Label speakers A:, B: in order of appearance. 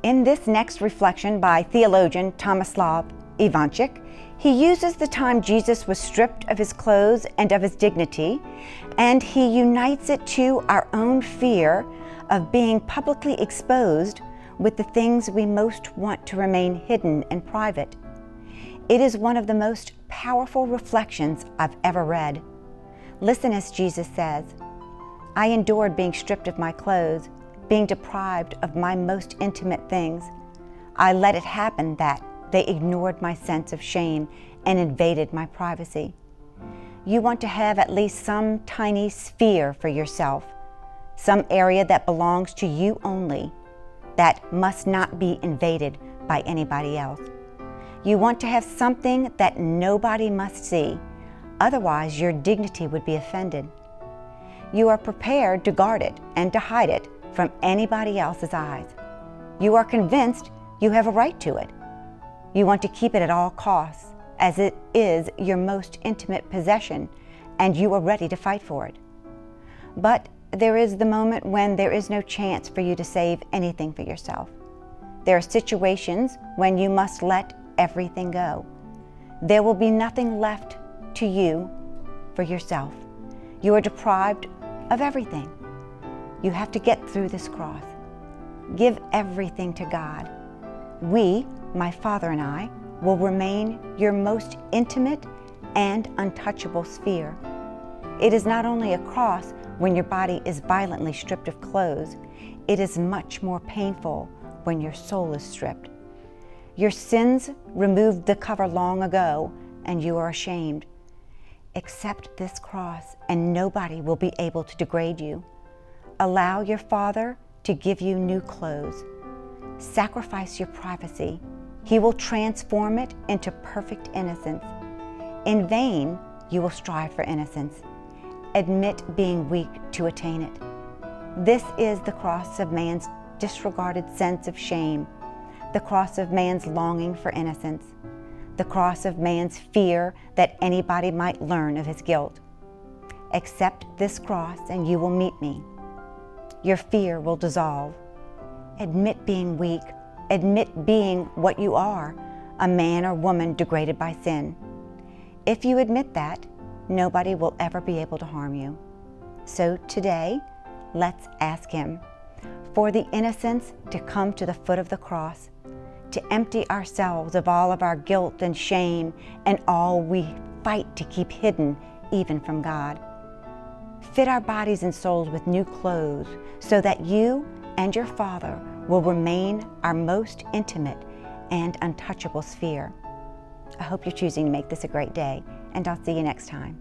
A: In this next reflection by theologian Tomislav Ivanchik, he uses the time Jesus was stripped of his clothes and of his dignity, and he unites it to our own fear of being publicly exposed with the things we most want to remain hidden and private. It is one of the most powerful reflections I've ever read. Listen as Jesus says, "I endured being stripped of my clothes, being deprived of my most intimate things. I let it happen that they ignored my sense of shame and invaded my privacy." You want to have at least some tiny sphere for yourself, some area that belongs to you only, that must not be invaded by anybody else. You want to have something that nobody must see, otherwise your dignity would be offended. You are prepared to guard it and to hide it from anybody else's eyes. You are convinced you have a right to it. You want to keep it at all costs, as it is your most intimate possession, and you are ready to fight for it. But there is the moment when there is no chance for you to save anything for yourself. There are situations when you must let everything go. There will be nothing left to you for yourself. You are deprived of everything. You have to get through this cross. Give everything to God. We, my Father and I, will remain your most intimate and untouchable sphere. It is not only a cross when your body is violently stripped of clothes, it is much more painful when your soul is stripped. Your sins removed the cover long ago, and you are ashamed. Accept this cross, and nobody will be able to degrade you. Allow your Father to give you new clothes. Sacrifice your privacy. He will transform it into perfect innocence. In vain, you will strive for innocence. Admit being weak to attain it. This is the cross of man's disregarded sense of shame, the cross of man's longing for innocence, the cross of man's fear that anybody might learn of his guilt. Accept this cross and you will meet me. Your fear will dissolve. Admit being weak. Admit being what you are, a man or woman degraded by sin. If you admit that, nobody will ever be able to harm you. So today, let's ask Him for the innocence to come to the foot of the cross, to empty ourselves of all of our guilt and shame and all we fight to keep hidden even from God. Fit our bodies and souls with new clothes so that you and your Father will remain our most intimate and untouchable sphere. I hope you're choosing to make this a great day, and I'll see you next time.